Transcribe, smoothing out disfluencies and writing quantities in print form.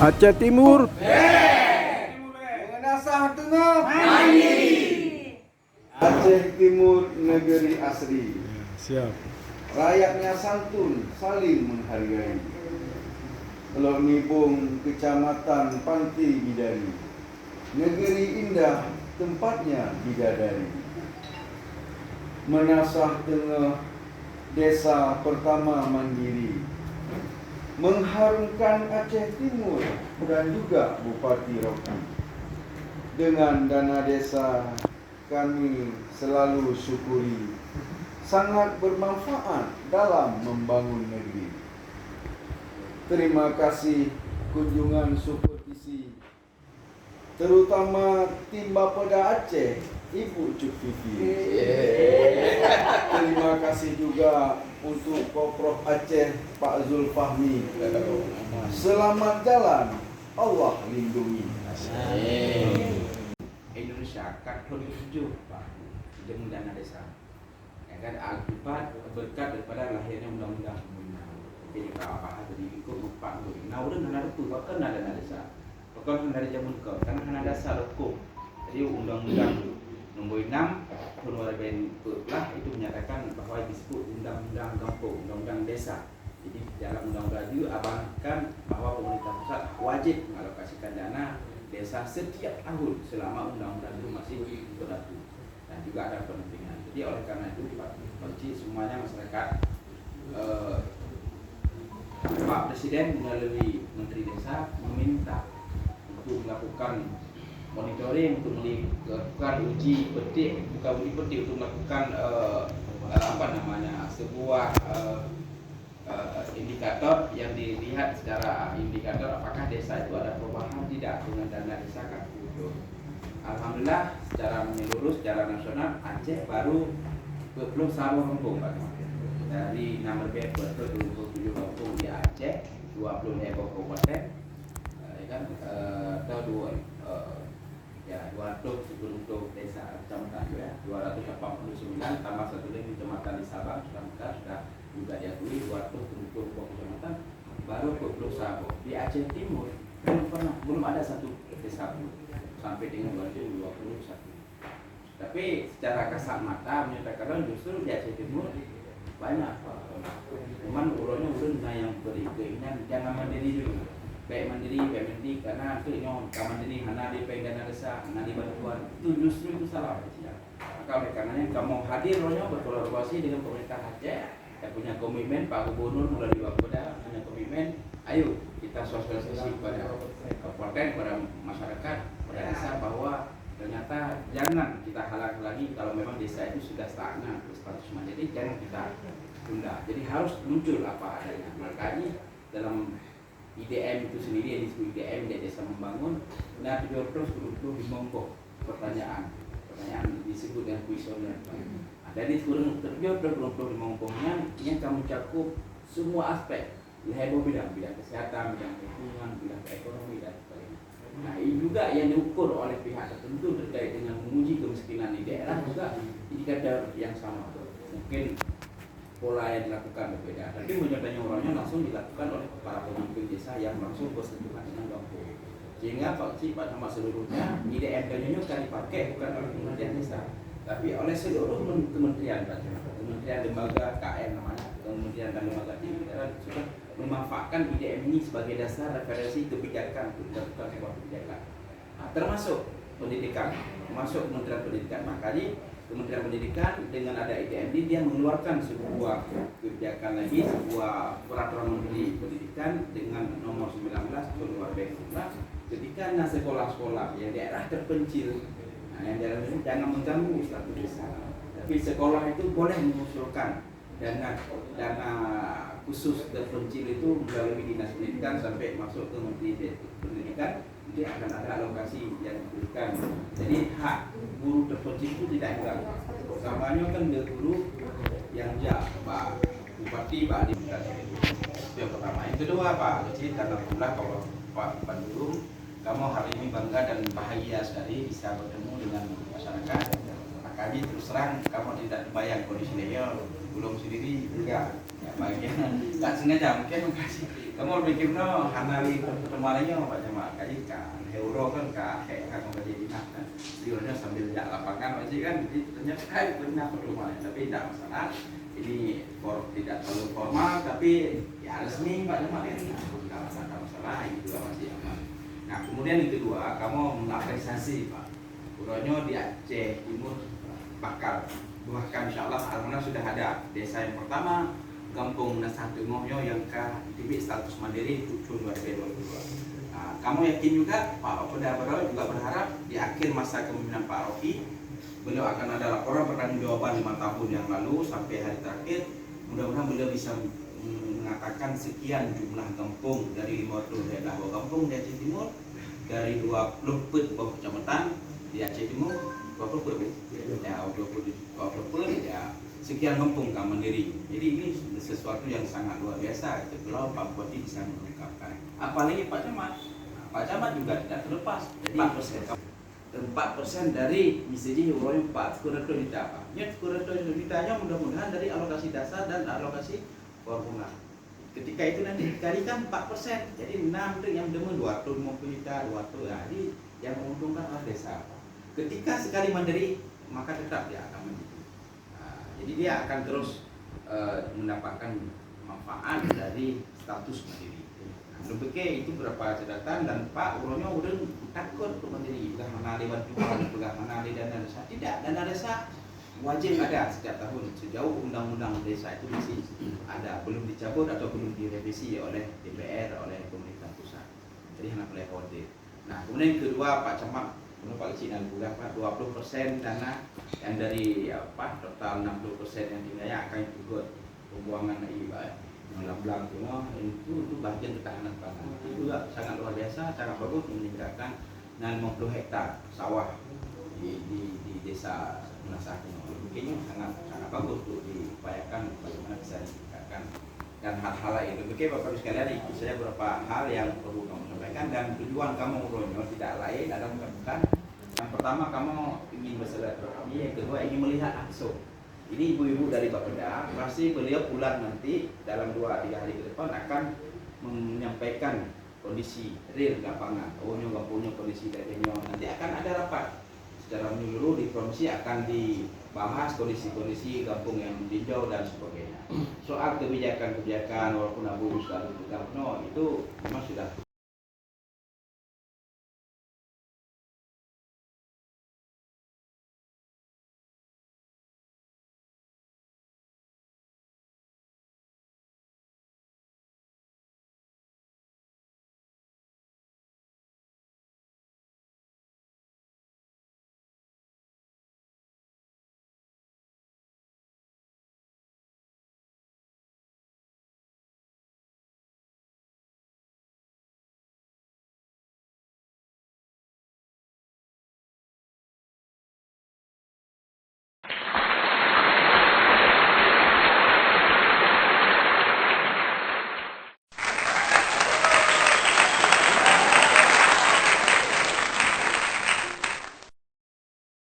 Aceh Timur. Mengasah tengah. Aceh Timur negeri asri. Siap. Rakyatnya santun, saling menghargai. Teluk Nibung, Kecamatan Pantai Bidari. Negeri indah, tempatnya bidadari. Menasah tengah, desa pertama mandiri. Mengharumkan Aceh Timur dan juga Bupati Roki. Dengan dana desa kami selalu syukuri, sangat bermanfaat dalam membangun negeri. Terima kasih kunjungan supervisi, terutama tim Bapeda Aceh, Ibu Cuk Fifi. Terima kasih juga untuk Koprov Aceh, Pak Zulfahmi. Selamat jalan, Allah lindungi. Indonesia kat 27 Pak dengan dana desa. Ya kan akibat berkat daripada lahirnya undang-undang. Jadi apa tadi ikut lupa tu. Nah udah nana itu bahkan ada dana desa. Bahkan dari zaman kau karena ada dasar hukum. Jadi undang-undang nomor 6 tahun 2014 itu menyatakan bahwa disebut undang-undang kampung, undang-undang desa. Jadi dalam undang-undang itu abangkan bahwa pemerintah pusat wajib mengalokasikan dana desa setiap tahun selama undang-undang itu masih berlaku dan juga ada pendampingan. Jadi oleh karena itu Pak Menteri semuanya masyarakat Pak Presiden melalui Menteri Desa meminta untuk melakukan monitoring, untuk melakukan uji petik, bukan uji petik, untuk melakukan sebuah indikator yang dilihat secara indikator apakah desa itu ada perubahan tidak dengan dana desa kan. Alhamdulillah secara menyeluruh secara nasional Aceh baru 20 kampung Pak. Dari nomor B 27 kampung di Aceh, 20 di kabupaten, ya kan, atau 200 desa kecamatan ya, 289 tambah satu lagi kecamatan di Sabang sudah juga diakui 270 kecamatan, baru 20 di Aceh Timur belum ada satu desa pun sampai dengan 2021. Tapi secara kasat mata menyatakan justru di Aceh Timur banyak, cuman urutnya udah yang beri keinginan jangan mandiri dulu, baik mandiri karena itu nyong mandiri hana di dana desa, hana di bantuan itu justru itu salah. Maka oleh karenanya kamu hadir rohnya berkolaborasi dengan pemerintah Aceh yang punya komitmen, Pak Gubernur melalui Bapeda punya komitmen, ayo kita sosialisasi kepada kabupaten, kepada masyarakat, kepada desa bahwa ternyata jangan kita halang lagi kalau memang desa itu sudah stagnan status mandiri, jangan kita tunda. Jadi harus muncul apa adanya. Makanya dalam IDM itu sendiri yang disebut IDM di desa membangun, nah terus di mongkok pertanyaan disebut dengan kuesioner. Dari kurang terjawab di mongkoknya yang kamu cakup semua aspek, bidang kesehatan, bidang lingkungan, bidang ekonomi dan sebagainya. Nah ini juga yang diukur oleh pihak tertentu terkait dengan menguji kemiskinan di daerah juga indikator yang sama. Mungkin pola yang dilakukan berbeda, tapi menyertanya orangnya langsung dilakukan oleh para pemimpin desa yang langsung bersentuhan dengan kampung. Sehingga Pak sama seluruhnya IDM-nya kan dipakai bukan oleh kementerian desa, tapi oleh seluruh kementerian, lembaga KM namanya, kementerian dan lembaga di daerah sudah memanfaatkan IDM ini sebagai dasar referensi kebijakan untuk melakukan sebuah kebijakan. Nah, termasuk pendidikan, termasuk Kementerian Pendidikan. Makanya Kementerian Pendidikan dengan ada IDM ini dia mengeluarkan sebuah kebijakan lagi, sebuah peraturan Menteri Pendidikan dengan nomor 19 tahun 2014 ketika sekolah-sekolah yang daerah terpencil, yang daerah ini jangan mengganggu status desa. Tapi sekolah itu boleh mengusulkan dana khusus terpencil itu melalui dinas pendidikan sampai masuk ke Menteri Pendidikan, dia akan ada alokasi yang diberikan. Jadi hak guru terpencil itu tidak hilang. Utamanya kan guru yang Pak Bupati Pak Adi. Itu yang pertama. Yang kedua Pak Luci, alhamdulillah kalau Pak Bandung, kamu hari ini bangga dan bahagia sekali bisa bertemu dengan masyarakat. Makanya terus terang kamu tidak bayang kondisinya belum sendiri juga ya bahagia, tak sengaja mungkin makasih. kamu bikin no hanali pertemuannya Pak Camat kaji kan euro kan kayak kamu kaji di kan diurnya sambil jalan lapangan masih kan jadi ternyata kayak benar pertemuannya tapi tidak masalah ini tidak terlalu formal tapi ya resmi Pak Camat ini tidak masalah itu masih aman. Nah kemudian yang kedua kamu mengapresiasi Pak uronyo di Aceh Timur bakal bahkan insya Allah alhamdulillah sudah ada desa yang pertama Kampung Nasah Tengahnya yang KTP status mandiri Pucun 2022. Nah, kamu yakin juga Pak Opeda Baroy juga berharap di akhir masa kepemimpinan Pak Rocky beliau akan ada laporan pertanggungjawaban 5 tahun yang lalu sampai hari terakhir mudah-mudahan beliau bisa mengatakan sekian jumlah kampung dari 50 daerah kampung di Aceh Timur dari 20 kecamatan di Aceh Timur 20 ya 20 ya sekian kampung mandiri. Jadi ini sesuatu yang sangat luar biasa kalau Pak Bupati bisa mengungkapkan. Apalagi Pak Camat, Pak Camat juga tidak terlepas. Jadi 4% dari misalnya uang 4 kurang juta. Ya kurang jutanya mudah-mudahan dari alokasi dasar dan alokasi formula. Ketika itu nanti dikalikan 4%, jadi 6 yang demo 250 juta, 200 ya. Jadi yang menguntungkan adalah desa. Ketika sekali mandiri maka tetap dia akan mandiri. Jadi dia akan terus mendapatkan manfaat dari status mandiri. Nah, itu beberapa catatan dan Pak uronyo udah takut untuk mandiri. Bukan menali bantuan, bukan menali dana desa. Tidak, dana desa wajib ada setiap tahun sejauh undang-undang desa itu masih ada, belum dicabut atau belum direvisi oleh DPR, oleh pemerintah pusat. Jadi jangan boleh khawatir. Nah, kemudian yang kedua Pak Camat Pak Cina juga Pak 20% dana yang dari total 60% yang dimiliki akan ikut pembuangan IBA belang itu bagian ketahanan pangan itu juga sangat luar biasa, sangat bagus meningkatkan 50 hektar sawah di desa Nasah mungkin sangat bagus untuk diupayakan bagaimana bisa meningkatkan dan hal-hal lain. Oke Bapak Ibu sekalian, itu saya beberapa hal yang perlu kamu sampaikan dan tujuan kamu uronyo tidak lain adalah bukan yang pertama kamu ingin bersilaturahmi, yang kedua ingin melihat langsung. Ini ibu-ibu dari Bapeda, pasti beliau pulang nanti dalam 2-3 hari ke depan akan menyampaikan kondisi real lapangan. Punya kondisi daerahnya nanti akan ada rapat secara menyeluruh di provinsi akan dibahas kondisi-kondisi kampung yang ditinjau dan sebagainya. Soal kebijakan-kebijakan walaupun Abu Ustaz itu memang sudah